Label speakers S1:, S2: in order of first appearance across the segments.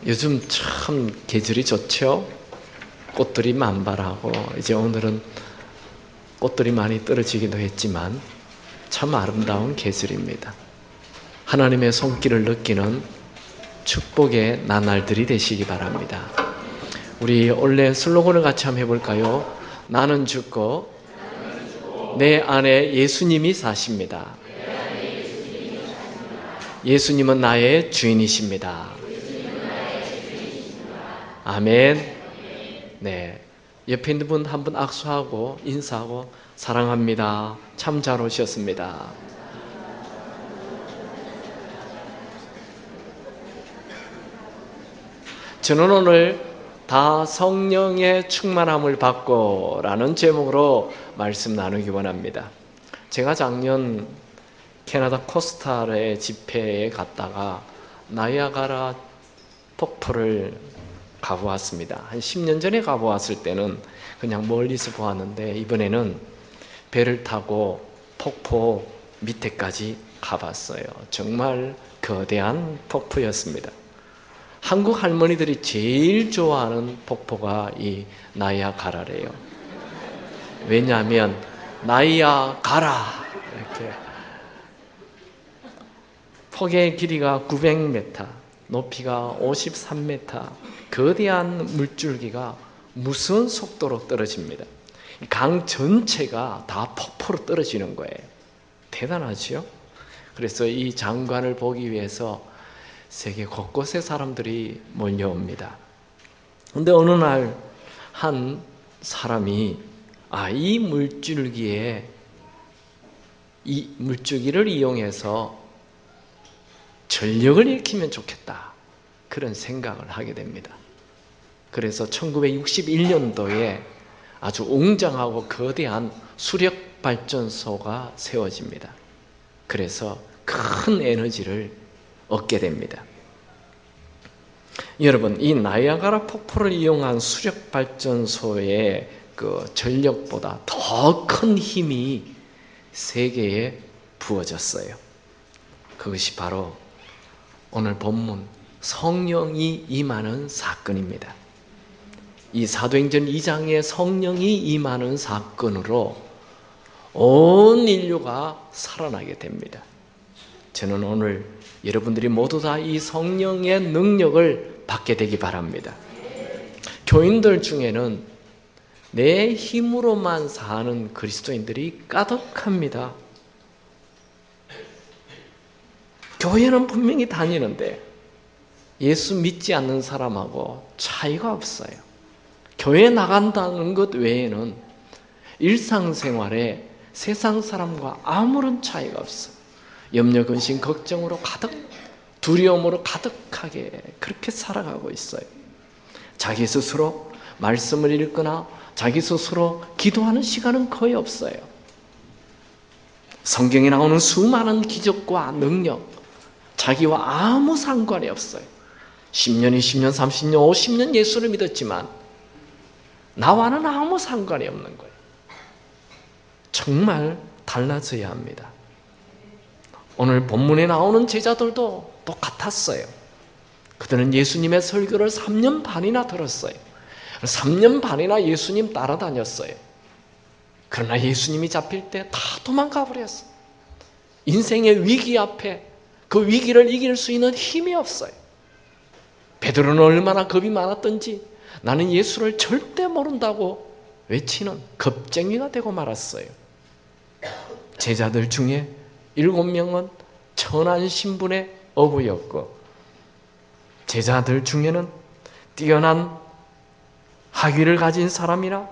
S1: 요즘 참 계절이 좋죠. 꽃들이 만발하고 이제 오늘은 꽃들이 많이 떨어지기도 했지만 참 아름다운 계절입니다. 하나님의 손길을 느끼는 축복의 나날들이 되시기 바랍니다. 우리 원래 슬로건을 같이 한번 해볼까요? 나는 죽고 내 안에 예수님이 사십니다. 예수님은 나의 주인이십니다. 아멘. 네, 옆에 있는 분 한 분 악수하고 인사하고 사랑합니다. 참 잘 오셨습니다. 저는 오늘 다 성령의 충만함을 받고 라는 제목으로 말씀 나누기 원합니다. 제가 작년 캐나다 코스타르의 집회에 갔다가 나이아가라 폭포를 가보았습니다. 한 10년 전에 가보았을 때는 그냥 멀리서 보았는데 이번에는 배를 타고 폭포 밑에까지 가봤어요. 정말 거대한 폭포였습니다. 한국 할머니들이 제일 좋아하는 폭포가 이 나이아가라래요. 왜냐하면 나이아가라 이렇게 폭의 길이가 900m, 높이가 53m, 거대한 물줄기가 무서운 속도로 떨어집니다. 강 전체가 다 폭포로 떨어지는 거예요. 대단하죠? 그래서 이 장관을 보기 위해서 세계 곳곳에 사람들이 몰려옵니다. 그런데 어느 날 한 사람이 이 물줄기를 이용해서 전력을 일으키면 좋겠다. 그런 생각을 하게 됩니다. 그래서 1961년도에 아주 웅장하고 거대한 수력발전소가 세워집니다. 그래서 큰 에너지를 얻게 됩니다. 여러분, 이 나이아가라 폭포를 이용한 수력발전소의 그 전력보다 더 큰 힘이 세계에 부어졌어요. 그것이 바로 오늘 본문 성령이 임하는 사건입니다. 이 사도행전 2장의 성령이 임하는 사건으로 온 인류가 살아나게 됩니다. 저는 오늘 여러분들이 모두 다 이 성령의 능력을 받게 되기 바랍니다. 교인들 중에는 내 힘으로만 사는 그리스도인들이 가득합니다. 교회는 분명히 다니는데 예수 믿지 않는 사람하고 차이가 없어요. 교회 나간다는 것 외에는 일상생활에 세상 사람과 아무런 차이가 없어요. 염려, 근심, 걱정으로 가득, 두려움으로 가득하게 그렇게 살아가고 있어요. 자기 스스로 말씀을 읽거나 자기 스스로 기도하는 시간은 거의 없어요. 성경에 나오는 수많은 기적과 능력, 자기와 아무 상관이 없어요. 10년, 20년, 30년, 50년 예수를 믿었지만 나와는 아무 상관이 없는 거예요. 정말 달라져야 합니다. 오늘 본문에 나오는 제자들도 똑같았어요. 그들은 예수님의 설교를 3년 반이나 들었어요. 3년 반이나 예수님 따라다녔어요. 그러나 예수님이 잡힐 때 다 도망가 버렸어요. 인생의 위기 앞에 그 위기를 이길 수 있는 힘이 없어요. 베드로는 얼마나 겁이 많았던지 나는 예수를 절대 모른다고 외치는 겁쟁이가 되고 말았어요. 제자들 중에 7명은 천한 신분의 어부였고 제자들 중에는 뛰어난 학위를 가진 사람이나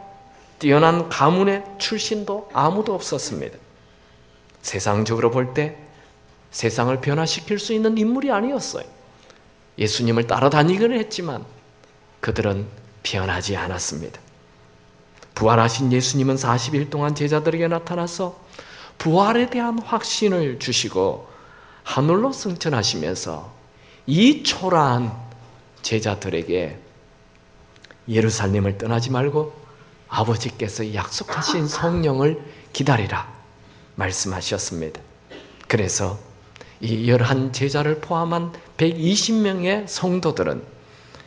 S1: 뛰어난 가문의 출신도 아무도 없었습니다. 세상적으로 볼 때 세상을 변화시킬 수 있는 인물이 아니었어요. 예수님을 따라다니기는 했지만 그들은 변하지 않았습니다. 부활하신 예수님은 40일 동안 제자들에게 나타나서 부활에 대한 확신을 주시고 하늘로 승천하시면서 이 초라한 제자들에게 예루살렘을 떠나지 말고 아버지께서 약속하신 성령을 기다리라 말씀하셨습니다. 그래서 이 11 제자를 포함한 120명의 성도들은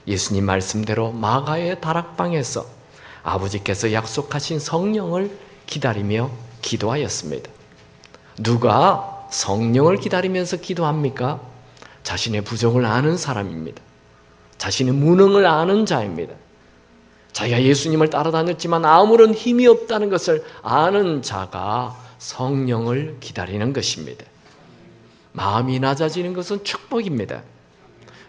S1: 예수님 말씀대로 마가의 다락방에서 아버지께서 약속하신 성령을 기다리며 기도하였습니다. 누가 성령을 기다리면서 기도합니까? 자신의 부족을 아는 사람입니다. 자신의 무능을 아는 자입니다. 자기가 예수님을 따라다녔지만 아무런 힘이 없다는 것을 아는 자가 성령을 기다리는 것입니다. 마음이 낮아지는 것은 축복입니다.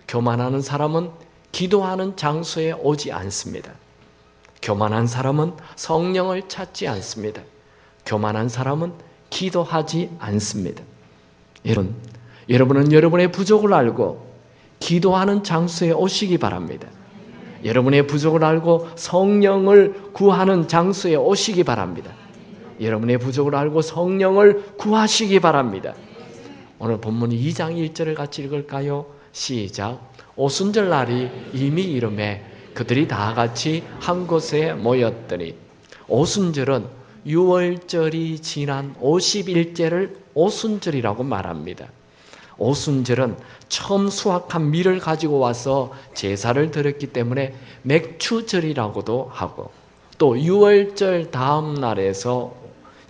S1: 교만하는 사람은 기도하는 장소에 오지 않습니다. 교만한 사람은 성령을 찾지 않습니다. 교만한 사람은 기도하지 않습니다. 여러분은 여러분의 부족을 알고 기도하는 장소에 오시기 바랍니다. 여러분의 부족을 알고 성령을 구하는 장소에 오시기 바랍니다. 여러분의 부족을 알고 성령을 구하시기 바랍니다. 오늘 본문 2장 1절을 같이 읽을까요? 시작. 오순절 날이 이미 이르매 그들이 다 같이 한 곳에 모였더니, 오순절은 유월절이 지난 50일째를 오순절이라고 말합니다. 오순절은 처음 수확한 밀을 가지고 와서 제사를 드렸기 때문에 맥추절이라고도 하고, 또 유월절 다음 날에서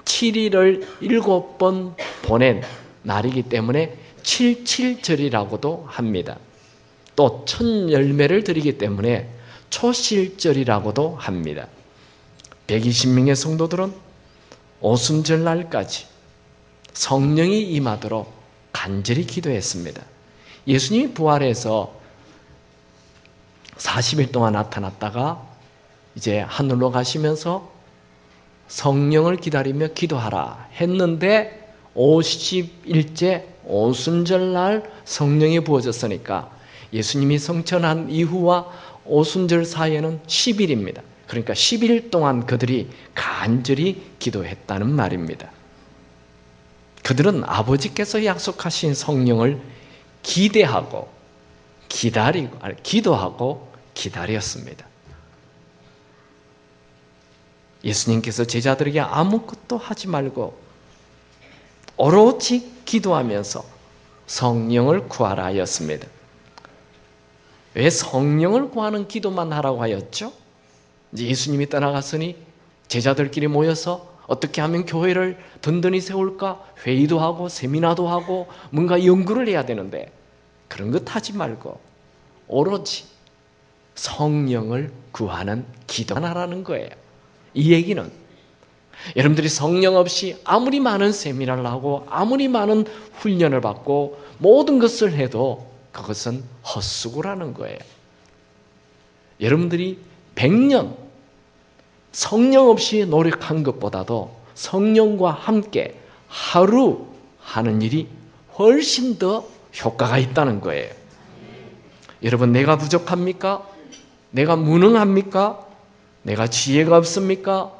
S1: 7일을 7번 보낸 날이기 때문에 칠칠절이라고도 합니다. 또 첫 열매를 드리기 때문에 초실절이라고도 합니다. 120명의 성도들은 오순절 날까지 성령이 임하도록 간절히 기도했습니다. 예수님이 부활해서 40일 동안 나타났다가 이제 하늘로 가시면서 성령을 기다리며 기도하라 했는데 50일째 오순절 날 성령이 부어졌으니까 예수님이 성천한 이후와 오순절 사이에는 10일입니다. 그러니까 10일 동안 그들이 간절히 기도했다는 말입니다. 그들은 아버지께서 약속하신 성령을 기대하고 기도하고 기다렸습니다. 예수님께서 제자들에게 아무것도 하지 말고 오로지 기도하면서 성령을 구하라 하였습니다. 왜 성령을 구하는 기도만 하라고 하였죠? 이제 예수님이 떠나갔으니 제자들끼리 모여서 어떻게 하면 교회를 든든히 세울까 회의도 하고 세미나도 하고 뭔가 연구를 해야 되는데 그런 것 하지 말고 오로지 성령을 구하는 기도만 하라는 거예요. 이 얘기는 여러분들이 성령 없이 아무리 많은 세미나를 하고 아무리 많은 훈련을 받고 모든 것을 해도 그것은 헛수고라는 거예요. 여러분들이 100년 성령 없이 노력한 것보다도 성령과 함께 하루 하는 일이 훨씬 더 효과가 있다는 거예요. 여러분, 내가 부족합니까? 내가 무능합니까? 내가 지혜가 없습니까?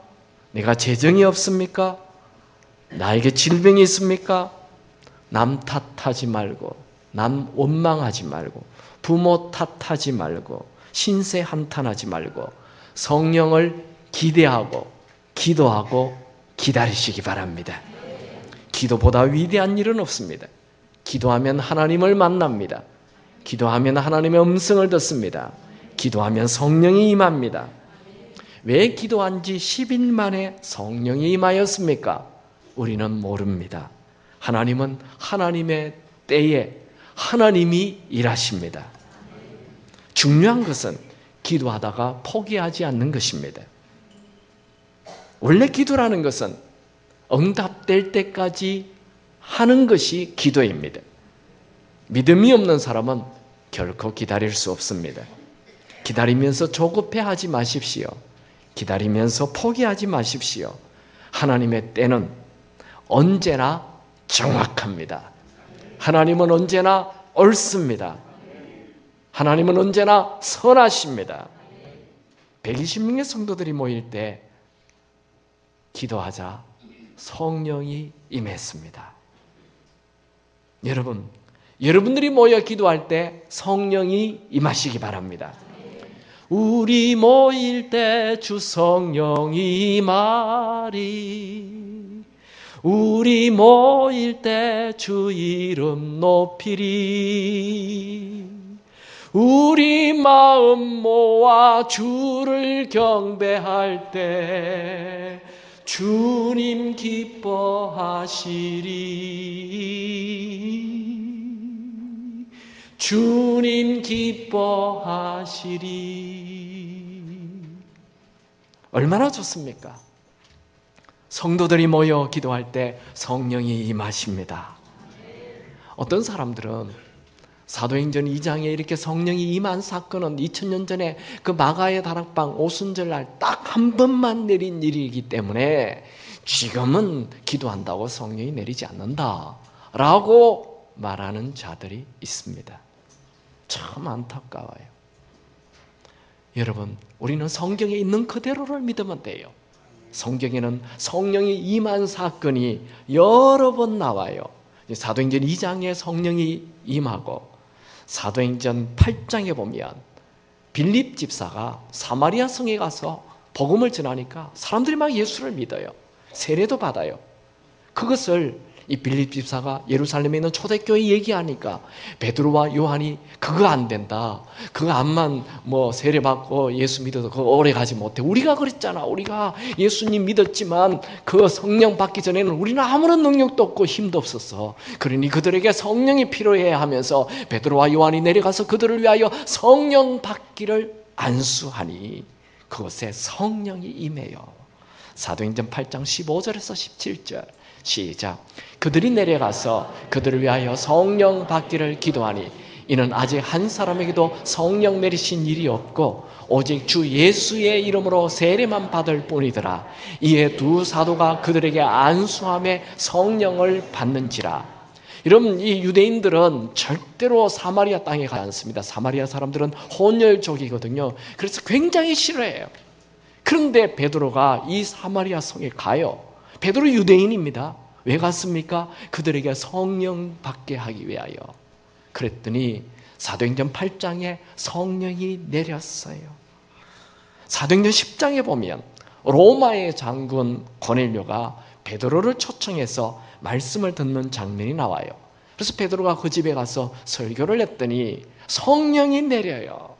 S1: 내가 재정이 없습니까? 나에게 질병이 있습니까? 남 탓하지 말고, 남 원망하지 말고, 부모 탓하지 말고, 신세 한탄하지 말고 성령을 기대하고 기도하고 기다리시기 바랍니다. 기도보다 위대한 일은 없습니다. 기도하면 하나님을 만납니다. 기도하면 하나님의 음성을 듣습니다. 기도하면 성령이 임합니다. 왜 기도한 지 10일 만에 성령이 임하였습니까? 우리는 모릅니다. 하나님은 하나님의 때에 하나님이 일하십니다. 중요한 것은 기도하다가 포기하지 않는 것입니다. 원래 기도라는 것은 응답될 때까지 하는 것이 기도입니다. 믿음이 없는 사람은 결코 기다릴 수 없습니다. 기다리면서 조급해하지 마십시오. 기다리면서 포기하지 마십시오. 하나님의 때는 언제나 정확합니다. 하나님은 언제나 옳습니다. 하나님은 언제나 선하십니다. 120명의 성도들이 모일 때 기도하자 성령이 임했습니다. 여러분들이 모여 기도할 때 성령이 임하시기 바랍니다. 우리 모일 때 주 성령이 임하리. 우리 모일 때 주 이름 높이리. 우리 마음 모아 주를 경배할 때 주님 기뻐하시리. 주님 기뻐하시리. 얼마나 좋습니까? 성도들이 모여 기도할 때 성령이 임하십니다. 어떤 사람들은 사도행전 2장에 이렇게 성령이 임한 사건은 2000년 전에 그 마가의 다락방 오순절날 딱 한 번만 내린 일이기 때문에 지금은 기도한다고 성령이 내리지 않는다 라고 말하는 자들이 있습니다. 참 안타까워요. 여러분, 우리는 성경에 있는 그대로를 믿으면 돼요. 성경에는 성령이 임한 사건이 여러 번 나와요. 사도행전 2장에 성령이 임하고 사도행전 8장에 보면 빌립 집사가 사마리아 성에 가서 복음을 전하니까 사람들이 막 예수를 믿어요. 세례도 받아요. 그것을 이 빌립 집사가 예루살렘에 있는 초대교회 얘기하니까 베드로와 요한이 그거 안 된다. 그거 암만 세례 받고 예수 믿어도 그거 오래 가지 못해. 우리가 그랬잖아. 우리가 예수님 믿었지만 그 성령 받기 전에는 우리는 아무런 능력도 없고 힘도 없었어. 그러니 그들에게 성령이 필요해 하면서 베드로와 요한이 내려가서 그들을 위하여 성령 받기를 안수하니 그것에 성령이 임해요. 사도행전 8장 15절에서 17절 시작. 그들이 내려가서 그들을 위하여 성령 받기를 기도하니 이는 아직 한 사람에게도 성령 내리신 일이 없고 오직 주 예수의 이름으로 세례만 받을 뿐이더라. 이에 두 사도가 그들에게 안수함에 성령을 받는지라. 여러분, 이 유대인들은 절대로 사마리아 땅에 가지 않습니다. 사마리아 사람들은 혼혈족이거든요. 그래서 굉장히 싫어해요. 그런데 베드로가 이 사마리아 성에 가요. 베드로 유대인입니다. 왜 갔습니까? 그들에게 성령 받게 하기 위하여. 그랬더니 사도행전 8장에 성령이 내렸어요. 사도행전 10장에 보면 로마의 장군 고넬료가 베드로를 초청해서 말씀을 듣는 장면이 나와요. 그래서 베드로가 그 집에 가서 설교를 했더니 성령이 내려요.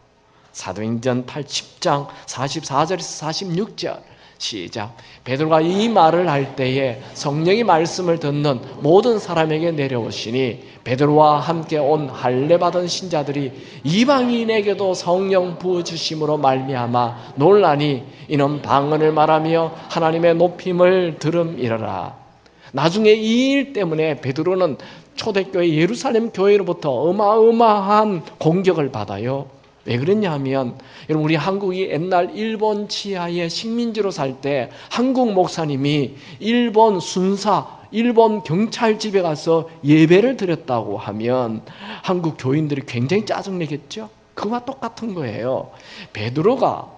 S1: 사도행전 10장 44절에서 46절 시작. 베드로가 이 말을 할 때에 성령이 말씀을 듣는 모든 사람에게 내려오시니 베드로와 함께 온 할례 받은 신자들이 이방인에게도 성령 부어주심으로 말미암아 놀라니 이는 방언을 말하며 하나님의 높임을 들음이러라. 나중에 이 일 때문에 베드로는 초대교회 예루살렘 교회로부터 어마어마한 공격을 받아요. 왜 그랬냐 하면 여러분, 우리 한국이 옛날 일본 치하의 식민지로 살 때 한국 목사님이 일본 순사, 일본 경찰 집에 가서 예배를 드렸다고 하면 한국 교인들이 굉장히 짜증내겠죠. 그와 똑같은 거예요. 베드로가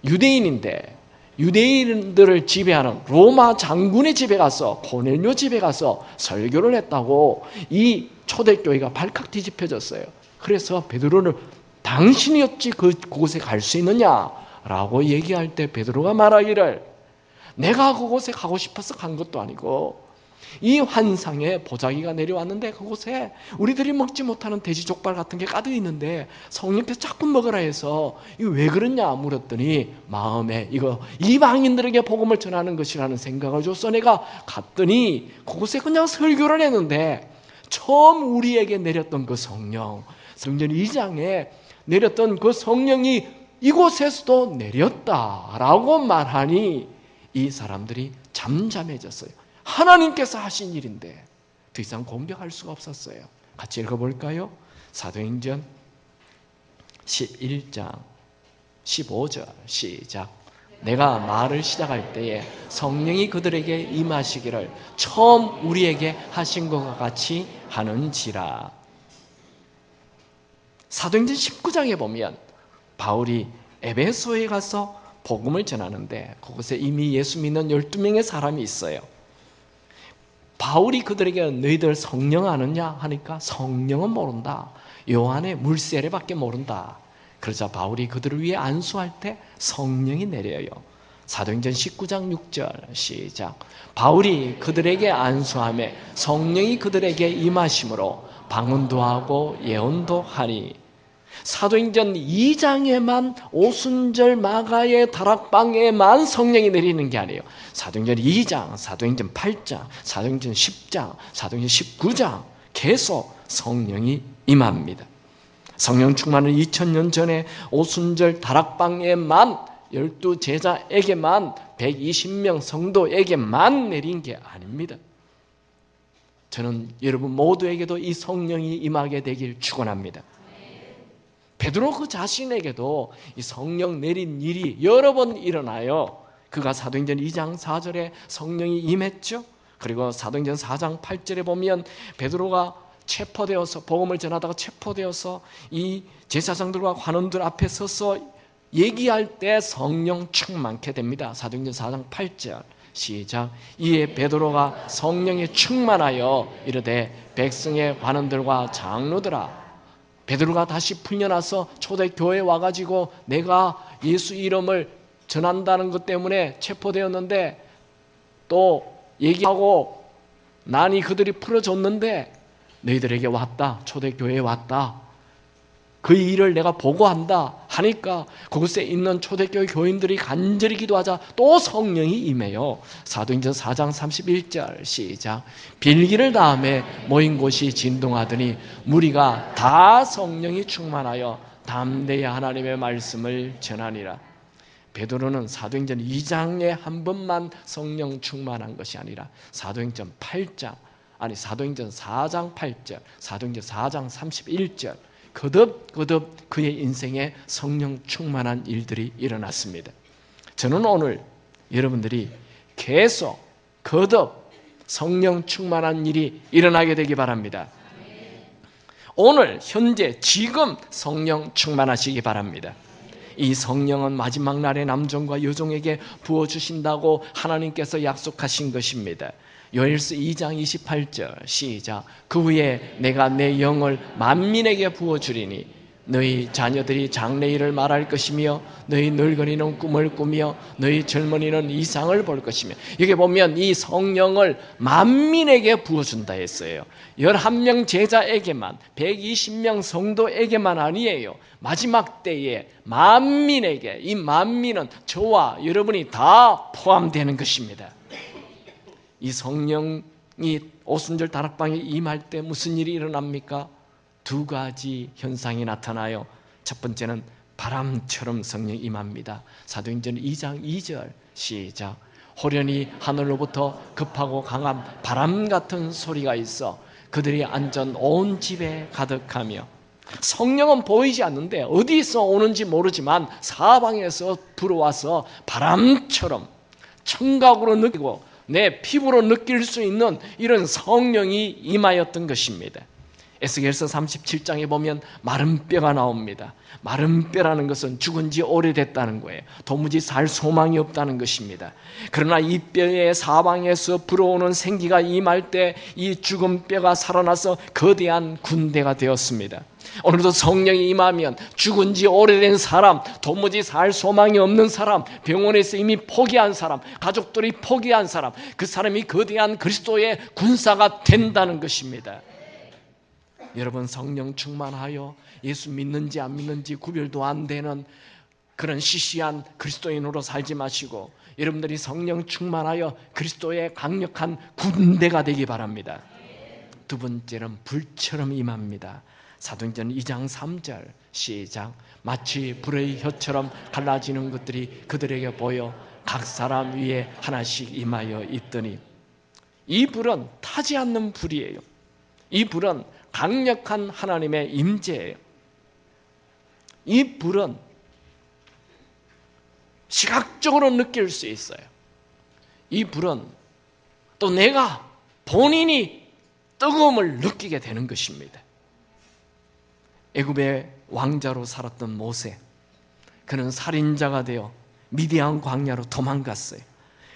S1: 유대인인데 유대인들을 지배하는 로마 장군의 집에 가서 고넬료 집에 가서 설교를 했다고 이 초대교회가 발칵 뒤집혀졌어요. 그래서 베드로를 당신이 어찌 그곳에 갈 수 있느냐라고 얘기할 때 베드로가 말하기를 내가 그곳에 가고 싶어서 간 것도 아니고 이 환상에 보자기가 내려왔는데 그곳에 우리들이 먹지 못하는 돼지 족발 같은 게 가득 있는데 성령께서 자꾸 먹으라 해서 이거 왜 그러냐 물었더니 마음에 이거 이방인들에게 복음을 전하는 것이라는 생각을 줘서 내가 갔더니 그곳에 그냥 설교를 했는데 처음 우리에게 내렸던 그 성령, 성전 2장에 내렸던 그 성령이 이곳에서도 내렸다라고 말하니 이 사람들이 잠잠해졌어요. 하나님께서 하신 일인데 더 이상 공격할 수가 없었어요. 같이 읽어볼까요? 사도행전 11장 15절 시작. 내가 말을 시작할 때에 성령이 그들에게 임하시기를 처음 우리에게 하신 것과 같이 하는지라. 사도행전 19장에 보면 바울이 에베소에 가서 복음을 전하는데 그곳에 이미 예수 믿는 12명의 사람이 있어요. 바울이 그들에게 너희들 성령 아느냐 하니까 성령은 모른다. 요한의 물세례밖에 모른다. 그러자 바울이 그들을 위해 안수할 때 성령이 내려요. 사도행전 19장 6절 시작. 바울이 그들에게 안수하며 성령이 그들에게 임하심으로 방언도 하고 예언도 하니. 사도행전 2장에만 오순절 마가의 다락방에만 성령이 내리는 게 아니에요. 사도행전 2장, 사도행전 8장, 사도행전 10장, 사도행전 19장 계속 성령이 임합니다. 성령 충만은 2000년 전에 오순절 다락방에만 12 제자에게만 120명 성도에게만 내린 게 아닙니다. 저는 여러분 모두에게도 이 성령이 임하게 되길 축원합니다. 베드로 그 자신에게도 이 성령 내린 일이 여러 번 일어나요. 그가 사도행전 2장 4절에 성령이 임했죠. 그리고 사도행전 4장 8절에 보면 베드로가 체포되어서 복음을 전하다가 체포되어서 이 제사장들과 관원들 앞에 서서 얘기할 때 성령 충만케 됩니다. 사도행전 4장 8절 시작. 이에 베드로가 성령에 충만하여 이르되 백성의 관원들과 장로들아. 베드로가 다시 풀려나서 초대교회에 와가지고 내가 예수 이름을 전한다는 것 때문에 체포되었는데 또 얘기하고 난이 그들이 풀어줬는데 너희들에게 왔다. 초대교회에 왔다. 그 일을 내가 보고한다 하니까 그곳에 있는 초대교회 교인들이 간절히 기도하자 또 성령이 임해요. 사도행전 4장 31절 시작. 빌기를 다음에 모인 곳이 진동하더니 무리가 다 성령이 충만하여 담대히 하나님의 말씀을 전하니라. 베드로는 사도행전 2장에 한 번만 성령 충만한 것이 아니라 사도행전 4장 8절, 사도행전 4장 31절 거듭 그의 인생에 성령 충만한 일들이 일어났습니다. 저는 오늘 여러분들이 계속 거듭 성령 충만한 일이 일어나게 되기 바랍니다. 오늘 현재 지금 성령 충만하시기 바랍니다. 이 성령은 마지막 날의 남종과 여종에게 부어주신다고 하나님께서 약속하신 것입니다. 요엘서 2장 28절 시작. 그 후에 내가 내 영을 만민에게 부어주리니 너희 자녀들이 장래일을 말할 것이며 너희 늙은이는 꿈을 꾸며 너희 젊은이는 이상을 볼 것이며. 여기 보면 이 성령을 만민에게 부어준다 했어요. 11명 제자에게만 120명 성도에게만 아니에요. 마지막 때에 만민에게, 이 만민은 저와 여러분이 다 포함되는 것입니다. 이 성령이 오순절 다락방에 임할 때 무슨 일이 일어납니까? 두 가지 현상이 나타나요. 첫 번째는 바람처럼 성령이 임합니다. 사도행전 2장 2절 시작. 호련히 하늘로부터 급하고 강한 바람 같은 소리가 있어 그들이 앉은 온 집에 가득하며. 성령은 보이지 않는데 어디서 오는지 모르지만 사방에서 불어와서 바람처럼 청각으로 느끼고 내 피부로 느낄 수 있는 이런 성령이 임하였던 것입니다. 에스겔서 37장에 보면 마른 뼈가 나옵니다. 마른 뼈라는 것은 죽은 지 오래됐다는 거예요. 도무지 살 소망이 없다는 것입니다. 그러나 이 뼈의 사방에서 불어오는 생기가 임할 때 이 죽은 뼈가 살아나서 거대한 군대가 되었습니다. 오늘도 성령이 임하면 죽은 지 오래된 사람, 도무지 살 소망이 없는 사람, 병원에서 이미 포기한 사람, 가족들이 포기한 사람, 그 사람이 거대한 그리스도의 군사가 된다는 것입니다. 여러분 성령 충만하여 예수 믿는지 안 믿는지 구별도 안 되는 그런 시시한 그리스도인으로 살지 마시고 여러분들이 성령 충만하여 그리스도의 강력한 군대가 되기 바랍니다. 두 번째는 불처럼 임합니다. 사도행전 2장 3절 시작. 마치 불의 혀처럼 갈라지는 것들이 그들에게 보여 각 사람 위에 하나씩 임하여 있더니. 이 불은 타지 않는 불이에요. 이 불은 강력한 하나님의 임재예요. 이 불은 시각적으로 느낄 수 있어요. 이 불은 또 내가 본인이 뜨거움을 느끼게 되는 것입니다. 애굽의 왕자로 살았던 모세, 그는 살인자가 되어 미디안 광야로 도망갔어요.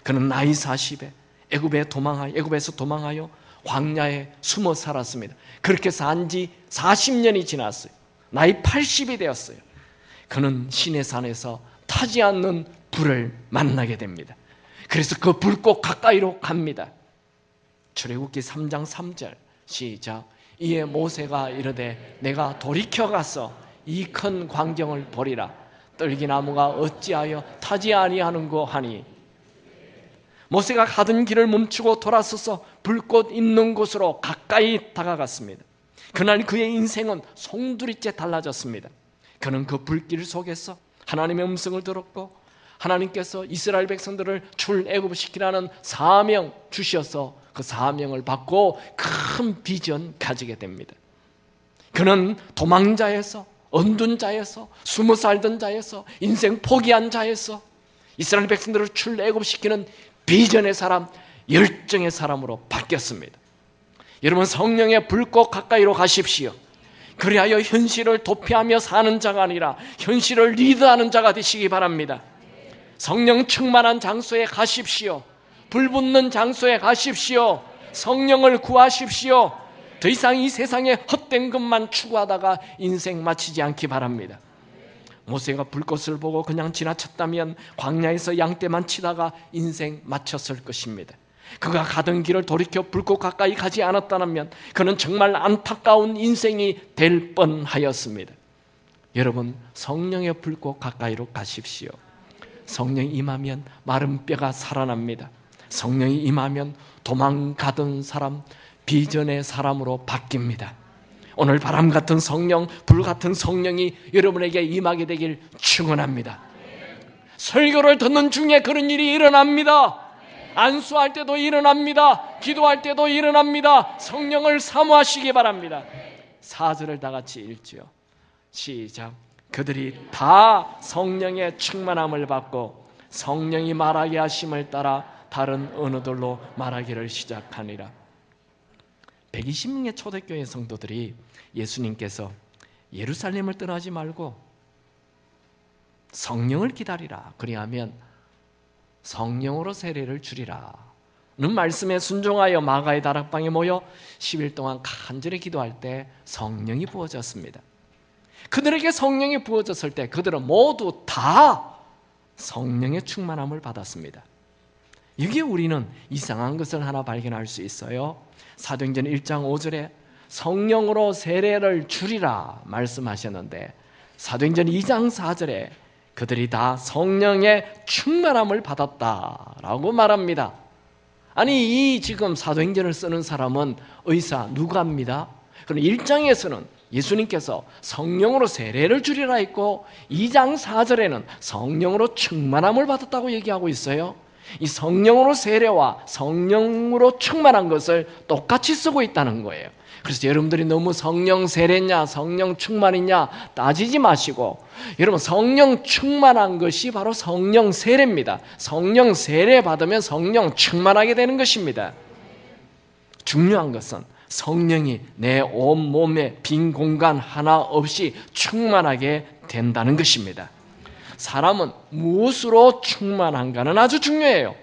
S1: 그는 나이 40에 애굽에서 도망하여 광야에 숨어 살았습니다. 그렇게 산 지 40년이 지났어요. 나이 80이 되었어요. 그는 시내산에서 타지 않는 불을 만나게 됩니다. 그래서 그 불꽃 가까이로 갑니다. 출애굽기 3장 3절 시작. 이에 모세가 이르되 내가 돌이켜 가서 이 큰 광경을 보리라. 떨기나무가 어찌하여 타지 아니하는고 하니 모세가 가던 길을 멈추고 돌아서서 불꽃 있는 곳으로 가까이 다가갔습니다. 그날 그의 인생은 송두리째 달라졌습니다. 그는 그 불길 속에서 하나님의 음성을 들었고 하나님께서 이스라엘 백성들을 출애굽시키라는 사명 주셔서 그 사명을 받고 큰 비전 가지게 됩니다. 그는 도망자에서, 언둔 자에서, 숨어 살던 자에서, 인생 포기한 자에서 이스라엘 백성들을 출애굽시키는 비전의 사람, 열정의 사람으로 바뀌었습니다. 여러분, 성령의 불꽃 가까이로 가십시오. 그리하여 현실을 도피하며 사는 자가 아니라 현실을 리드하는 자가 되시기 바랍니다. 성령 충만한 장소에 가십시오. 불 붙는 장소에 가십시오. 성령을 구하십시오. 더 이상 이 세상에 헛된 것만 추구하다가 인생 마치지 않기 바랍니다. 모세가 불꽃을 보고 그냥 지나쳤다면 광야에서 양떼만 치다가 인생 마쳤을 것입니다. 그가 가던 길을 돌이켜 불꽃 가까이 가지 않았다면 그는 정말 안타까운 인생이 될 뻔하였습니다. 여러분, 성령의 불꽃 가까이로 가십시오. 성령이 임하면 마른 뼈가 살아납니다. 성령이 임하면 도망가던 사람, 비전의 사람으로 바뀝니다. 오늘 바람 같은 성령, 불 같은 성령이 여러분에게 임하게 되길 축원합니다. 설교를 듣는 중에 그런 일이 일어납니다. 안수할 때도 일어납니다. 기도할 때도 일어납니다. 성령을 사모하시기 바랍니다. 4절을 다 같이 읽지요. 시작. 그들이 다 성령의 충만함을 받고 성령이 말하게 하심을 따라 다른 언어들로 말하기를 시작하니라. 120명의 초대교회 성도들이 예수님께서 예루살렘을 떠나지 말고 성령을 기다리라, 그리하면 성령으로 세례를 주리라 는 말씀에 순종하여 마가의 다락방에 모여 10일 동안 간절히 기도할 때 성령이 부어졌습니다. 그들에게 성령이 부어졌을 때 그들은 모두 다 성령의 충만함을 받았습니다. 여기에 우리는 이상한 것을 하나 발견할 수 있어요. 사도행전 1장 5절에 성령으로 세례를 주리라 말씀하셨는데 사도행전 2장 4절에 그들이 다 성령의 충만함을 받았다라고 말합니다. 아니, 이 지금 사도행전을 쓰는 사람은 의사 누가입니다. 그럼 1장에서는 예수님께서 성령으로 세례를 주리라 했고 2장 4절에는 성령으로 충만함을 받았다고 얘기하고 있어요. 이 성령으로 세례와 성령으로 충만한 것을 똑같이 쓰고 있다는 거예요. 그래서 여러분들이 너무 성령 세례냐 성령 충만이냐 따지지 마시고, 여러분, 성령 충만한 것이 바로 성령 세례입니다. 성령 세례 받으면 성령 충만하게 되는 것입니다. 중요한 것은 성령이 내 온몸에 빈 공간 하나 없이 충만하게 된다는 것입니다. 사람은 무엇으로 충만한가는 아주 중요해요.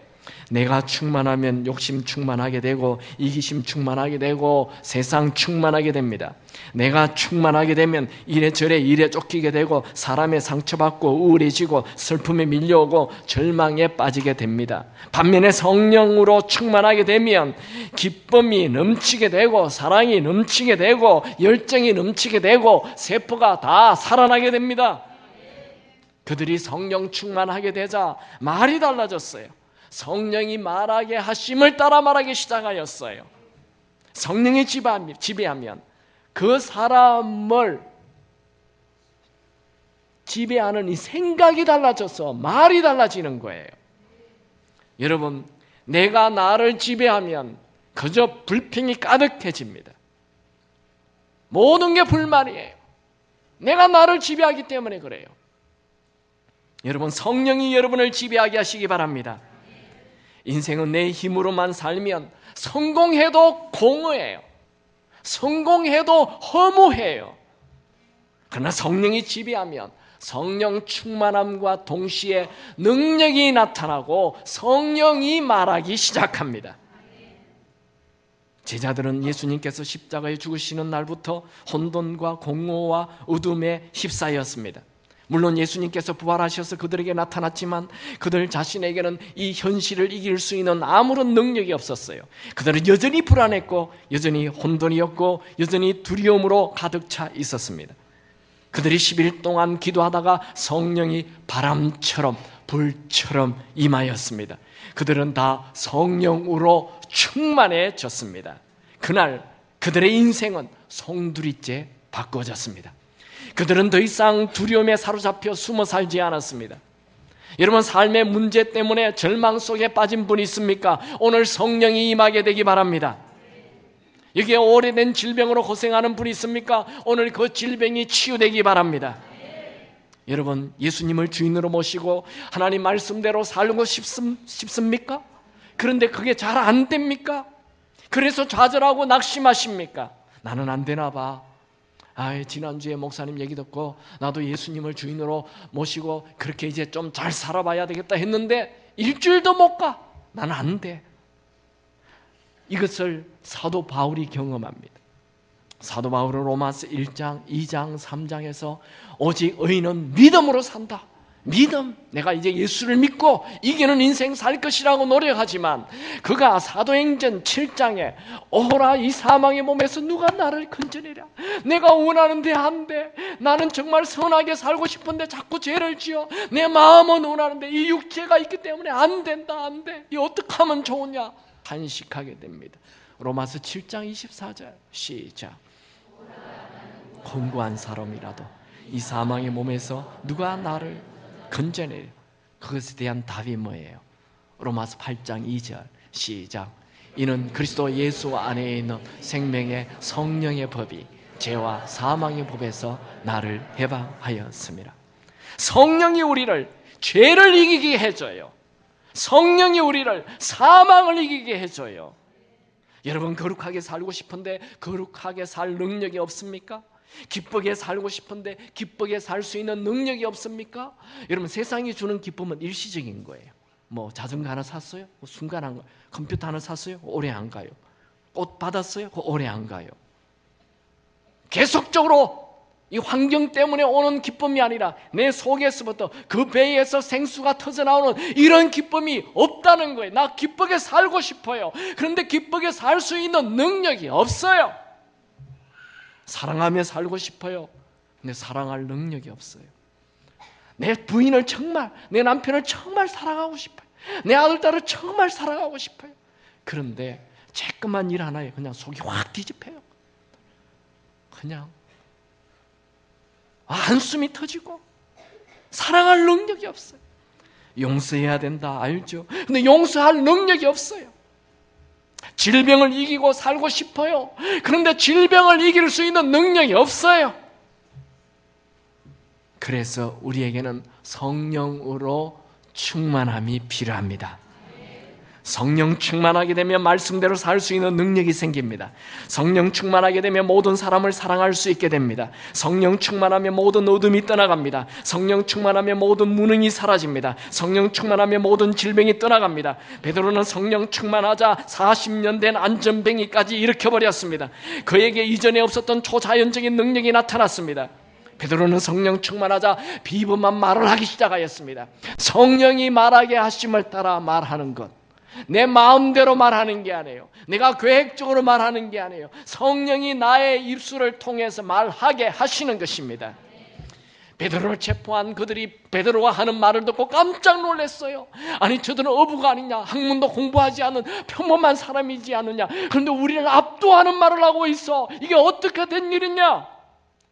S1: 내가 충만하면 욕심 충만하게 되고 이기심 충만하게 되고 세상 충만하게 됩니다. 내가 충만하게 되면 이래저래 일에 쫓기게 되고 사람의 상처받고 우울해지고 슬픔에 밀려오고 절망에 빠지게 됩니다. 반면에 성령으로 충만하게 되면 기쁨이 넘치게 되고 사랑이 넘치게 되고 열정이 넘치게 되고 세포가 다 살아나게 됩니다. 그들이 성령 충만하게 되자 말이 달라졌어요. 성령이 말하게 하심을 따라 말하기 시작하였어요. 성령이 지배하면 그 사람을 지배하는 이 생각이 달라져서 말이 달라지는 거예요. 여러분, 내가 나를 지배하면 그저 불평이 가득해집니다. 모든 게 불만이에요. 내가 나를 지배하기 때문에 그래요. 여러분, 성령이 여러분을 지배하게 하시기 바랍니다. 인생은 내 힘으로만 살면 성공해도 공허해요. 성공해도 허무해요. 그러나 성령이 지배하면 성령 충만함과 동시에 능력이 나타나고 성령이 말하기 시작합니다. 제자들은 예수님께서 십자가에 죽으시는 날부터 혼돈과 공허와 어둠에 휩싸였습니다. 물론 예수님께서 부활하셔서 그들에게 나타났지만 그들 자신에게는 이 현실을 이길 수 있는 아무런 능력이 없었어요. 그들은 여전히 불안했고 여전히 혼돈이었고 여전히 두려움으로 가득 차 있었습니다. 그들이 10일 동안 기도하다가 성령이 바람처럼 불처럼 임하였습니다. 그들은 다 성령으로 충만해졌습니다. 그날 그들의 인생은 송두리째 바꿔졌습니다. 그들은 더 이상 두려움에 사로잡혀 숨어 살지 않았습니다. 여러분, 삶의 문제 때문에 절망 속에 빠진 분 있습니까? 오늘 성령이 임하게 되기 바랍니다. 여기에 오래된 질병으로 고생하는 분이 있습니까? 오늘 그 질병이 치유되기 바랍니다. 여러분, 예수님을 주인으로 모시고 하나님 말씀대로 살고 싶습니까? 그런데 그게 잘 안 됩니까? 그래서 좌절하고 낙심하십니까? 나는 안 되나 봐. 지난주에 목사님 얘기 듣고 나도 예수님을 주인으로 모시고 그렇게 이제 좀 잘 살아봐야 되겠다 했는데 일주일도 못 가. 나는 안 돼. 이것을 사도 바울이 경험합니다. 사도 바울은 로마서 1장, 2장, 3장에서 오직 의인은 믿음으로 산다. 믿음, 내가 이제 예수를 믿고 이기는 인생 살 것이라고 노력하지만 그가 사도행전 7장에 오라 이 사망의 몸에서 누가 나를 건져내랴. 내가 원하는데 안 돼. 나는 정말 선하게 살고 싶은데 자꾸 죄를 지어. 내 마음은 원하는데 이 육체가 있기 때문에 안 된다, 안 돼. 이 어떻게 하면 좋으냐. 탄식하게 됩니다. 로마서 7장 24절 시작. 공고한 사람이라도 이 사망의 몸에서 누가 나를 건져내려. 그것에 대한 답이 뭐예요? 로마서 8장 2절 시작. 이는 그리스도 예수 안에 있는 생명의 성령의 법이 죄와 사망의 법에서 나를 해방하였습니다. 성령이 우리를 죄를 이기게 해줘요. 성령이 우리를 사망을 이기게 해줘요. 여러분, 거룩하게 살고 싶은데 거룩하게 살 능력이 없습니까? 기쁘게 살고 싶은데 기쁘게 살 수 있는 능력이 없습니까? 여러분, 세상이 주는 기쁨은 일시적인 거예요. 뭐 자전거 하나 샀어요? 순간 한 거예요. 컴퓨터 하나 샀어요? 오래 안 가요. 옷 받았어요? 오래 안 가요. 계속적으로 이 환경 때문에 오는 기쁨이 아니라 내 속에서부터 그 배에서 생수가 터져나오는 이런 기쁨이 없다는 거예요. 나 기쁘게 살고 싶어요. 그런데 기쁘게 살 수 있는 능력이 없어요. 사랑하며 살고 싶어요. 근데 사랑할 능력이 없어요. 내 부인을 정말, 내 남편을 정말 사랑하고 싶어요. 내 아들, 딸을 정말 사랑하고 싶어요. 그런데 조금만 일 하나에 그냥 속이 확 뒤집혀요. 그냥 한숨이 터지고 사랑할 능력이 없어요. 용서해야 된다 알죠? 근데 용서할 능력이 없어요. 질병을 이기고 살고 싶어요. 그런데 질병을 이길 수 있는 능력이 없어요. 그래서 우리에게는 성령으로 충만함이 필요합니다. 성령 충만하게 되면 말씀대로 살 수 있는 능력이 생깁니다. 성령 충만하게 되면 모든 사람을 사랑할 수 있게 됩니다. 성령 충만하면 모든 어둠이 떠나갑니다. 성령 충만하면 모든 무능이 사라집니다. 성령 충만하면 모든 질병이 떠나갑니다. 베드로는 성령 충만하자 40년 된 안전뱅이까지 일으켜버렸습니다. 그에게 이전에 없었던 초자연적인 능력이 나타났습니다. 베드로는 성령 충만하자 비범한 말을 하기 시작하였습니다. 성령이 말하게 하심을 따라 말하는 것, 내 마음대로 말하는 게 아니에요. 내가 계획적으로 말하는 게 아니에요. 성령이 나의 입술을 통해서 말하게 하시는 것입니다. 베드로를 체포한 그들이 베드로가 하는 말을 듣고 깜짝 놀랐어요. 아니, 저들은 어부가 아니냐, 학문도 공부하지 않은 평범한 사람이지 않느냐, 그런데 우리를 압도하는 말을 하고 있어. 이게 어떻게 된 일이냐?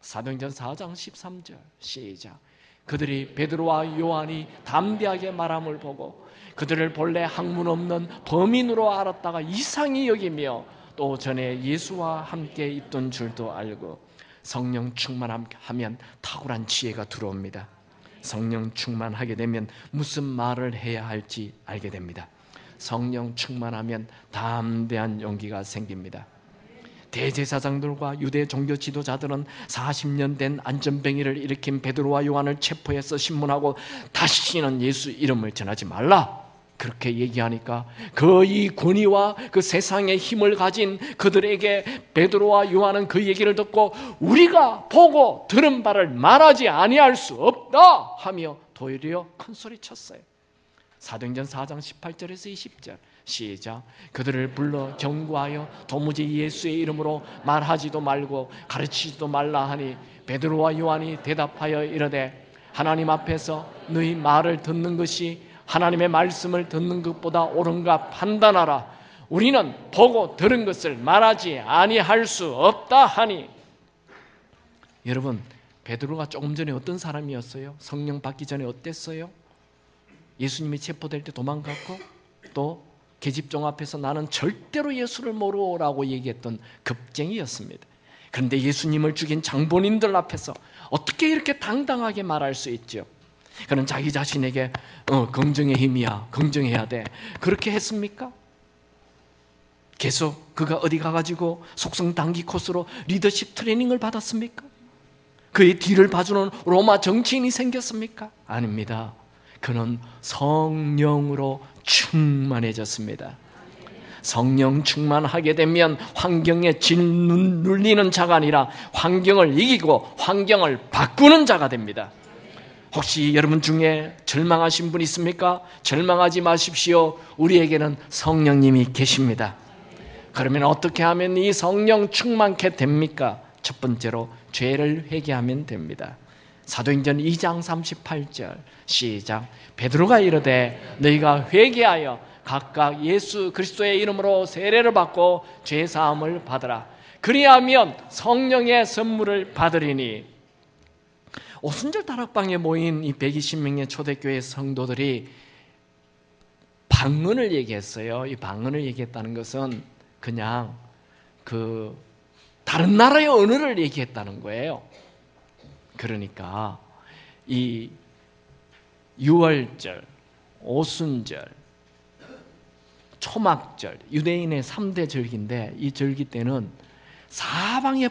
S1: 사도행전 4장 13절 시작. 그들이 베드로와 요한이 담대하게 말함을 보고 그들을 본래 학문 없는 범인으로 알았다가 이상히 여기며 또 전에 예수와 함께 있던 줄도 알고. 성령 충만하면 탁월한 지혜가 들어옵니다. 성령 충만하게 되면 무슨 말을 해야 할지 알게 됩니다. 성령 충만하면 담대한 용기가 생깁니다. 대제사장들과 유대 종교 지도자들은 40년 된 안전뱅이를 일으킨 베드로와 요한을 체포해서 신문하고 다시는 예수 이름을 전하지 말라, 그렇게 얘기하니까 그 이 권위와 그 세상의 힘을 가진 그들에게 베드로와 요한은 그 얘기를 듣고 우리가 보고 들은 바를 말하지 아니할 수 없다 하며 도리어 큰 소리 쳤어요. 사도행전 4장 18절에서 20절 시작. 그들을 불러 경고하여 도무지 예수의 이름으로 말하지도 말고 가르치지도 말라 하니 베드로와 요한이 대답하여 이르되 하나님 앞에서 너희 말을 듣는 것이 하나님의 말씀을 듣는 것보다 옳은가 판단하라. 우리는 보고 들은 것을 말하지 아니할 수 없다 하니. 여러분, 베드로가 조금 전에 어떤 사람이었어요? 성령 받기 전에 어땠어요? 예수님이 체포될 때 도망갔고 또 계집종 앞에서 나는 절대로 예수를 모르라고 얘기했던 급쟁이였습니다. 그런데 예수님을 죽인 장본인들 앞에서 어떻게 이렇게 당당하게 말할 수 있죠? 그는 자기 자신에게 긍정의 힘이야, 긍정해야 돼, 그렇게 했습니까? 계속 그가 어디 가가지고 속성 단기 코스로 리더십 트레이닝을 받았습니까? 그의 뒤를 봐주는 로마 정치인이 생겼습니까? 아닙니다. 그는 성령으로 충만해졌습니다. 성령 충만하게 되면 환경에 짓눌리는 자가 아니라 환경을 이기고 환경을 바꾸는 자가 됩니다. 혹시 여러분 중에 절망하신 분 있습니까? 절망하지 마십시오. 우리에게는 성령님이 계십니다. 그러면 어떻게 하면 이 성령 충만케 됩니까? 첫 번째로 죄를 회개하면 됩니다. 사도행전 2장 38절 시작. 베드로가 이르되 너희가 회개하여 각각 예수 그리스도의 이름으로 세례를 받고 죄 사함을 받으라. 그리하면 성령의 선물을 받으리니. 오순절 다락방에 모인 이 120명의 초대교회 성도들이 방언을 얘기했어요. 이 방언을 얘기했다는 것은 그냥 다른 나라의 언어를 얘기했다는 거예요. 그러니까 이 유월절, 오순절, 초막절, 유대인의 3대 절기인데 이 절기 때는 사방에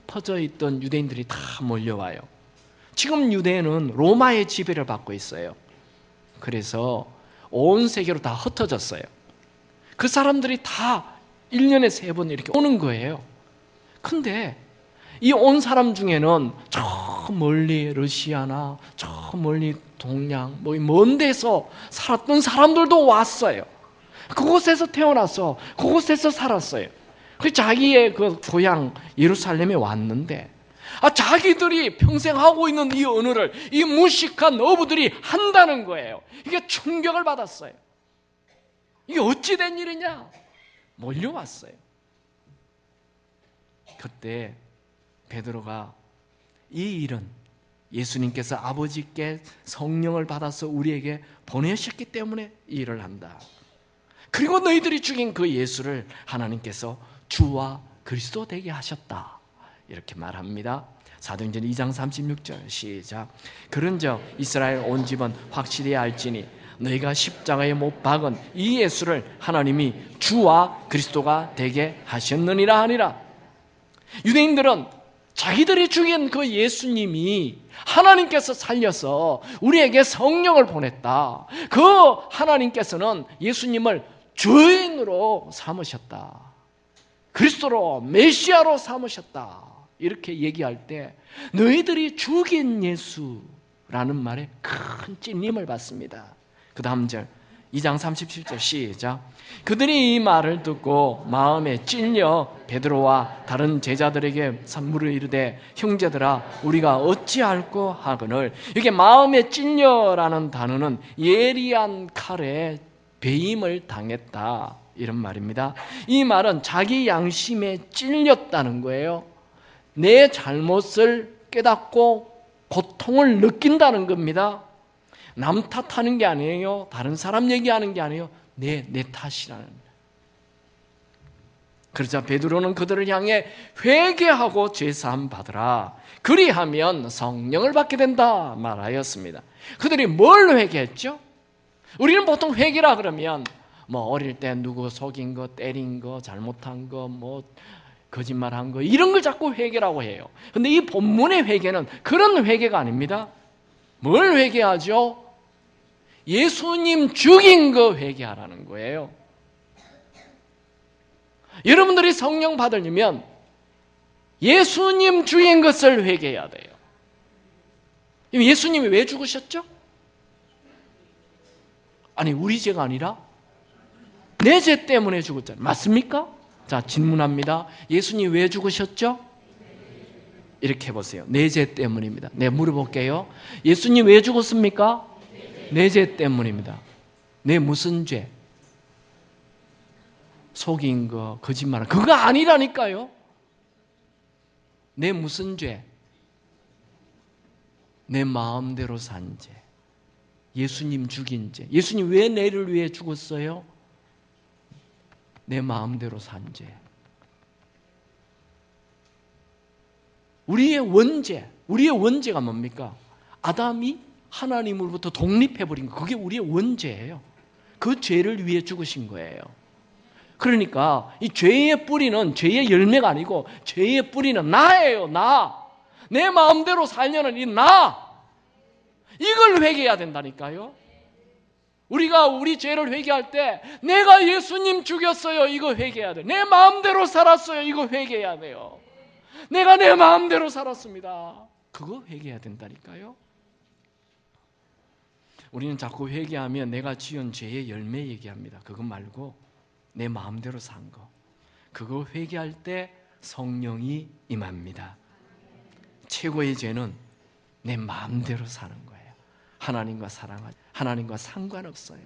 S1: 퍼져 있던 유대인들이 다 몰려와요. 지금 유대인은 로마의 지배를 받고 있어요. 그래서 온 세계로 다 흩어졌어요. 그 사람들이 다 1년에 3번 이렇게 오는 거예요. 근데 이 온 사람 중에는 저 멀리 러시아나 저 멀리 동양 먼 데서 살았던 사람들도 왔어요. 그곳에서 태어나서 그곳에서 살았어요. 그 자기의 그 고향 예루살렘에 왔는데 자기들이 평생 하고 있는 이 언어를 이 무식한 어부들이 한다는 거예요. 이게 충격을 받았어요. 이게 어찌 된 일이냐? 몰려왔어요. 그때 베드로가 이 일은 예수님께서 아버지께 성령을 받아서 우리에게 보내셨기 때문에 이 일을 한다. 그리고 너희들이 죽인 그 예수를 하나님께서 주와 그리스도 되게 하셨다. 이렇게 말합니다. 사도행전 2장 36절 시작. 그런즉 이스라엘 온 집은 확실히 알지니 너희가 십자가에 못 박은 이 예수를 하나님이 주와 그리스도가 되게 하셨느니라 하니라. 유대인들은 자기들이 죽인 그 예수님이 하나님께서 살려서 우리에게 성령을 보냈다. 그 하나님께서는 예수님을 주인으로 삼으셨다. 그리스도로 메시아로 삼으셨다. 이렇게 얘기할 때 너희들이 죽인 예수라는 말에 큰 찔림을 받습니다. 그 다음 절 2장 37절 시작. 그들이 이 말을 듣고 마음에 찔려 베드로와 다른 제자들에게 물을 이르되 형제들아 우리가 어찌할꼬 하거늘. 이게 마음에 찔려라는 단어는 예리한 칼에 배임을 당했다 이런 말입니다. 이 말은 자기 양심에 찔렸다는 거예요. 내 잘못을 깨닫고 고통을 느낀다는 겁니다. 남 탓하는 게 아니에요. 다른 사람 얘기하는 게 아니에요. 내 탓이라는. 그러자 베드로는 그들을 향해 회개하고 죄사함 받으라. 그리하면 성령을 받게 된다 말하였습니다. 그들이 뭘 회개했죠? 우리는 보통 회개라 그러면 어릴 때 누구 속인 거, 때린 거, 잘못한 거, 거짓말한 거 이런 걸 자꾸 회개라고 해요. 근데 이 본문의 회개는 그런 회개가 아닙니다. 뭘 회개하죠? 예수님 죽인 거 회개하라는 거예요. 여러분들이 성령 받으려면 예수님 죽인 것을 회개해야 돼요. 예수님이 왜 죽으셨죠? 아니 우리 죄가 아니라 내 죄 때문에 죽었잖아요. 맞습니까? 자, 질문합니다. 예수님 왜 죽으셨죠? 이렇게 해보세요. 내 죄 때문입니다. 네, 물어볼게요. 예수님 왜 죽었습니까? 내 죄 때문입니다. 내 무슨 죄? 속인 거, 거짓말, 그거 아니라니까요. 내 무슨 죄? 내 마음대로 산 죄. 예수님 죽인 죄. 예수님 왜 내를 위해 죽었어요? 내 마음대로 산 죄. 우리의 원죄가 뭡니까? 아담이 하나님으로부터 독립해버린 거, 그게 우리의 원죄예요. 그 죄를 위해 죽으신 거예요. 그러니까 이 죄의 뿌리는 죄의 열매가 아니고 죄의 뿌리는 나예요. 내 마음대로 살려는 이 이걸 회개해야 된다니까요. 우리가 우리 죄를 회개할 때 내가 예수님 죽였어요, 이거 회개해야 돼요. 내 마음대로 살았어요, 이거 회개해야 돼요. 내가 내 마음대로 살았습니다, 그거 회개해야 된다니까요. 우리는 자꾸 회개하면 내가 지은 죄의 열매 얘기합니다. 그거 말고 내 마음대로 산 거, 그거 회개할 때 성령이 임합니다. 최고의 죄는 내 마음대로 사는 거예요. 하나님과 사랑하지, 하나님과 상관없어요.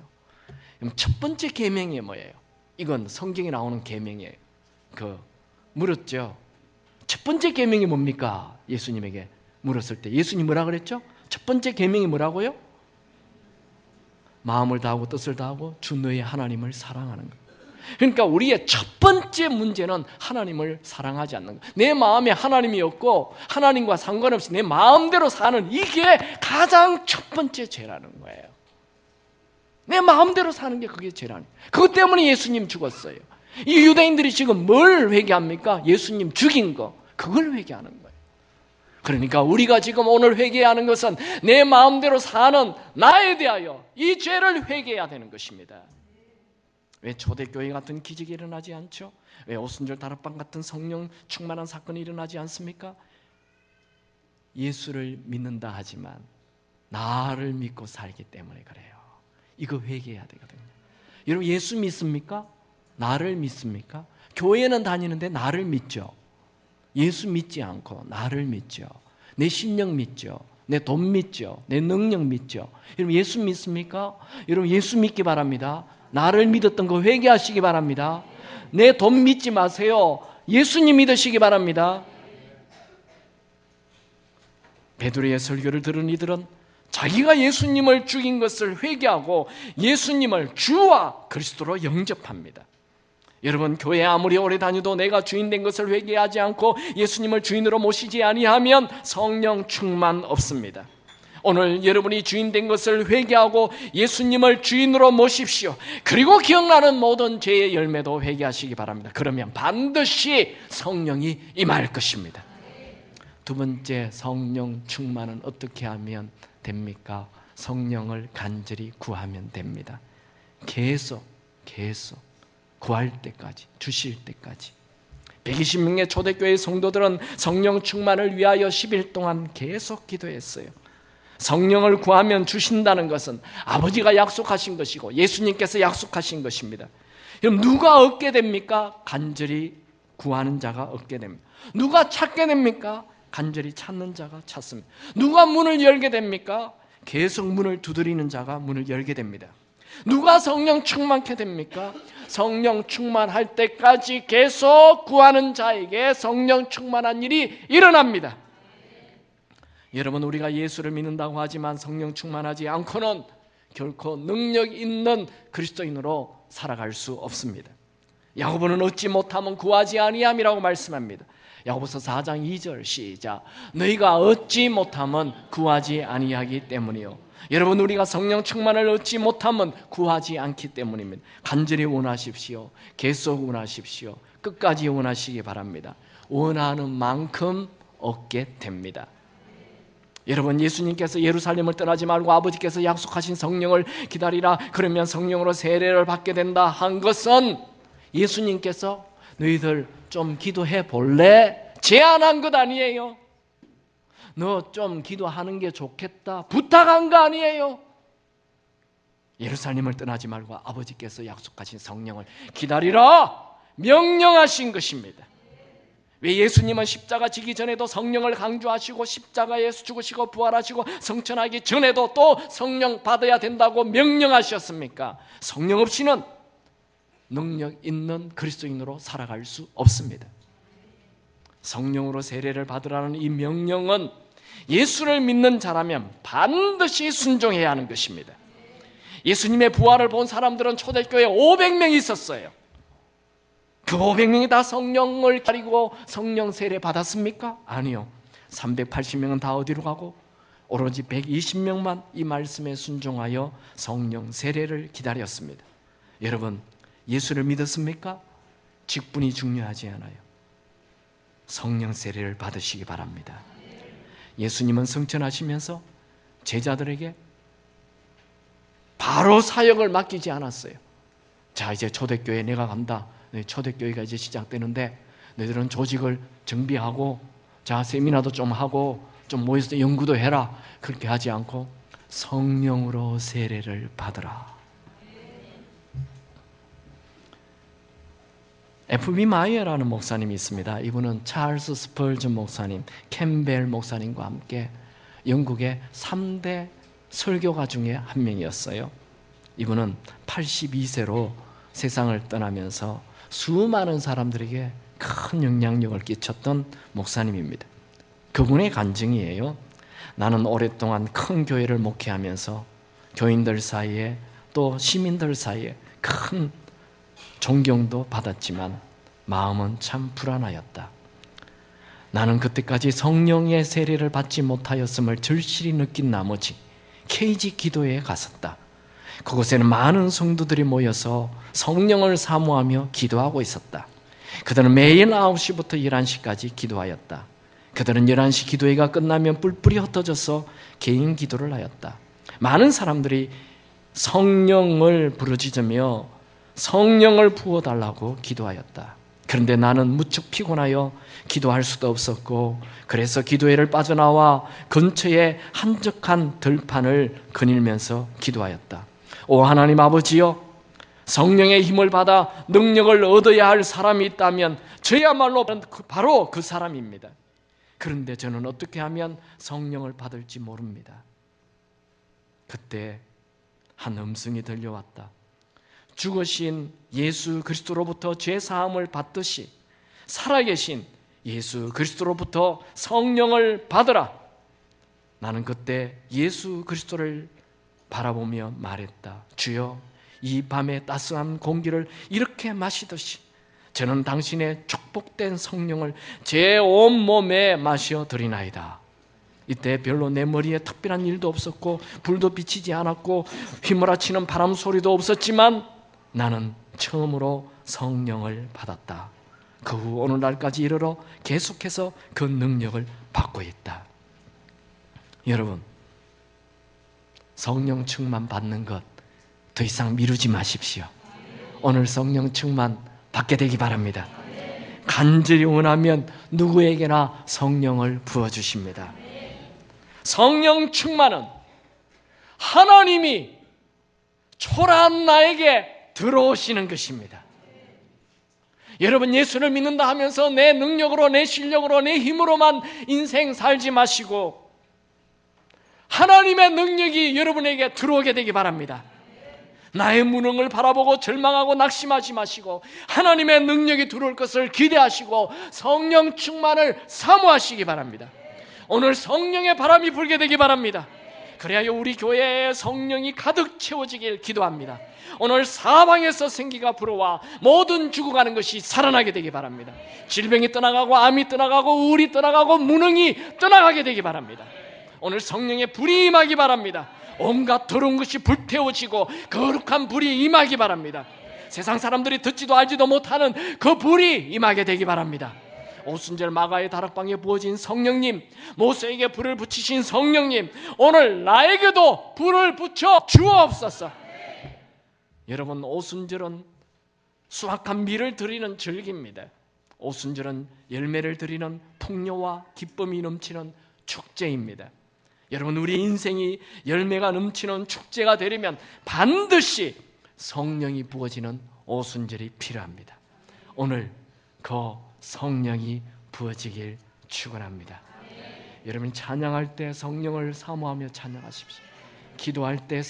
S1: 그럼 첫 번째 계명이 뭐예요? 이건 성경에 나오는 계명이에요. 물었죠. 첫 번째 계명이 뭡니까? 예수님에게 물었을 때 예수님 뭐라 그랬죠? 첫 번째 계명이 뭐라고요? 마음을 다하고 뜻을 다하고 주 너의 하나님을 사랑하는 것. 그러니까 우리의 첫 번째 문제는 하나님을 사랑하지 않는 것. 내 마음에 하나님이 없고 하나님과 상관없이 내 마음대로 사는, 이게 가장 첫 번째 죄라는 거예요. 내 마음대로 사는 게 그게 죄라는 거예요. 그것 때문에 예수님 죽었어요. 이 유대인들이 지금 뭘 회개합니까? 예수님 죽인 거, 그걸 회개하는 거예요. 그러니까 우리가 지금 오늘 회개하는 것은 내 마음대로 사는 나에 대하여 이 죄를 회개해야 되는 것입니다. 왜 초대교회 같은 기적이 일어나지 않죠? 왜 오순절 다락방 같은 성령 충만한 사건이 일어나지 않습니까? 예수를 믿는다 하지만 나를 믿고 살기 때문에 그래요. 이거 회개해야 되거든요. 여러분, 예수 믿습니까? 나를 믿습니까? 교회는 다니는데 나를 믿죠? 예수 믿지 않고 나를 믿죠. 내 신령 믿죠. 내 돈 믿죠. 내 능력 믿죠. 여러분, 예수 믿습니까? 여러분, 예수 믿기 바랍니다. 나를 믿었던 거 회개하시기 바랍니다. 내 돈 믿지 마세요. 예수님 믿으시기 바랍니다. 베드로의 설교를 들은 이들은 자기가 예수님을 죽인 것을 회개하고 예수님을 주와 그리스도로 영접합니다. 여러분, 교회 아무리 오래 다녀도 내가 주인 된 것을 회개하지 않고 예수님을 주인으로 모시지 아니하면 성령 충만 없습니다. 오늘 여러분이 주인 된 것을 회개하고 예수님을 주인으로 모십시오. 그리고 기억나는 모든 죄의 열매도 회개하시기 바랍니다. 그러면 반드시 성령이 임할 것입니다. 두 번째, 성령 충만은 어떻게 하면 됩니까? 성령을 간절히 구하면 됩니다. 계속 구할 때까지, 주실 때까지. 120명의 초대교회 성도들은 성령 충만을 위하여 10일 동안 계속 기도했어요. 성령을 구하면 주신다는 것은 아버지가 약속하신 것이고 예수님께서 약속하신 것입니다. 그럼 누가 얻게 됩니까? 간절히 구하는 자가 얻게 됩니다. 누가 찾게 됩니까? 간절히 찾는 자가 찾습니다. 누가 문을 열게 됩니까? 계속 문을 두드리는 자가 문을 열게 됩니다. 누가 성령 충만케 됩니까? 성령 충만할 때까지 계속 구하는 자에게 성령 충만한 일이 일어납니다. 여러분, 우리가 예수를 믿는다고 하지만 성령 충만하지 않고는 결코 능력 있는 그리스도인으로 살아갈 수 없습니다. 야고보는 얻지 못하면 구하지 아니함이라고 말씀합니다. 야고보서 4장 2절 시작. 너희가 얻지 못하면 구하지 아니하기 때문이요. 여러분, 우리가 성령 충만을 얻지 못하면 구하지 않기 때문입니다. 간절히 원하십시오. 계속 원하십시오. 끝까지 원하시기 바랍니다. 원하는 만큼 얻게 됩니다. 여러분, 예수님께서 예루살렘을 떠나지 말고 아버지께서 약속하신 성령을 기다리라, 그러면 성령으로 세례를 받게 된다 한 것은 예수님께서 너희들 좀 기도해 볼래? 제안한 것 아니에요. 너 좀 기도하는 게 좋겠다 부탁한 거 아니에요. 예루살렘을 떠나지 말고 아버지께서 약속하신 성령을 기다리라 명령하신 것입니다. 왜 예수님은 십자가 지기 전에도 성령을 강조하시고 십자가에서 죽으시고 부활하시고 성천하기 전에도 또 성령 받아야 된다고 명령하셨습니까? 성령 없이는 능력 있는 그리스도인으로 살아갈 수 없습니다. 성령으로 세례를 받으라는 이 명령은 예수를 믿는 자라면 반드시 순종해야 하는 것입니다. 예수님의 부활을 본 사람들은 초대교회에 500명이 있었어요. 그 500명이 다 성령을 가리고 성령 세례 받았습니까? 아니요. 380명은 다 어디로 가고 오로지 120명만 이 말씀에 순종하여 성령 세례를 기다렸습니다. 여러분, 예수를 믿었습니까? 직분이 중요하지 않아요. 성령 세례를 받으시기 바랍니다. 예수님은 승천하시면서 제자들에게 바로 사역을 맡기지 않았어요. 자, 이제 초대교회 내가 간다. 초대교회가 이제 시작되는데 너희들은 조직을 정비하고 자, 세미나도 좀 하고 좀 모여서 연구도 해라. 그렇게 하지 않고 성령으로 세례를 받으라. F.B. 마이어라는 목사님이 있습니다. 이분은 찰스 스펄전 목사님, 캠벨 목사님과 함께 영국의 3대 설교가 중에 한 명이었어요. 이분은 82세로 세상을 떠나면서 수많은 사람들에게 큰 영향력을 끼쳤던 목사님입니다. 그분의 간증이에요. 나는 오랫동안 큰 교회를 목회하면서 교인들 사이에 또 시민들 사이에 큰 존경도 받았지만 마음은 참 불안하였다. 나는 그때까지 성령의 세례를 받지 못하였음을 절실히 느낀 나머지 KG 기도회에 갔었다. 그곳에는 많은 성도들이 모여서 성령을 사모하며 기도하고 있었다. 그들은 매일 9시부터 11시까지 기도하였다. 그들은 11시 기도회가 끝나면 뿔뿔이 흩어져서 개인 기도를 하였다. 많은 사람들이 성령을 부르짖으며 성령을 부어달라고 기도하였다. 그런데 나는 무척 피곤하여 기도할 수도 없었고 그래서 기도회를 빠져나와 근처에 한적한 들판을 거닐면서 기도하였다. 오 하나님 아버지여, 성령의 힘을 받아 능력을 얻어야 할 사람이 있다면 저야말로 바로 그 사람입니다. 그런데 저는 어떻게 하면 성령을 받을지 모릅니다. 그때 한 음성이 들려왔다. 죽으신 예수 그리스도로부터 죄사함을 받듯이 살아계신 예수 그리스도로부터 성령을 받으라. 나는 그때 예수 그리스도를 바라보며 말했다. 주여, 이 밤의 따스한 공기를 이렇게 마시듯이 저는 당신의 축복된 성령을 제 온몸에 마셔 드리나이다. 이때 별로 내 머리에 특별한 일도 없었고 불도 비치지 않았고 휘몰아치는 바람 소리도 없었지만 나는 처음으로 성령을 받았다. 그 후 오늘날까지 이르러 계속해서 그 능력을 받고 있다. 여러분, 성령 충만 받는 것 더 이상 미루지 마십시오. 오늘 성령 충만 받게 되기 바랍니다. 간절히 원하면 누구에게나 성령을 부어주십니다. 성령 충만은 하나님이 초라한 나에게 들어오시는 것입니다. 여러분, 예수를 믿는다 하면서 내 능력으로, 내 실력으로, 내 힘으로만 인생 살지 마시고 하나님의 능력이 여러분에게 들어오게 되기 바랍니다. 나의 무능을 바라보고 절망하고 낙심하지 마시고 하나님의 능력이 들어올 것을 기대하시고 성령 충만을 사모하시기 바랍니다. 오늘 성령의 바람이 불게 되기 바랍니다. 그래야 우리 교회에 성령이 가득 채워지길 기도합니다. 오늘 사방에서 생기가 불어와 모든 죽어가는 것이 살아나게 되기 바랍니다. 질병이 떠나가고 암이 떠나가고 우울이 떠나가고 무능이 떠나가게 되기 바랍니다. 오늘 성령의 불이 임하기 바랍니다. 온갖 더러운 것이 불태워지고 거룩한 불이 임하기 바랍니다. 세상 사람들이 듣지도 알지도 못하는 그 불이 임하게 되기 바랍니다. 오순절 마가의 다락방에 부어진 성령님, 모세에게 불을 붙이신 성령님, 오늘 나에게도 불을 붙여 주옵소서. 여러분, 오순절은 수확한 밀을 드리는 절기입니다. 오순절은 열매를 드리는 풍요와 기쁨이 넘치는 축제입니다. 여러분, 우리 인생이 열매가 넘치는 축제가 되려면 반드시 성령이 부어지는 오순절이 필요합니다. 오늘 그 성령이 부어지길 축원합니다. 여러분, 찬양할 때 성령을 사모하며 찬양하십시오. 기도할 때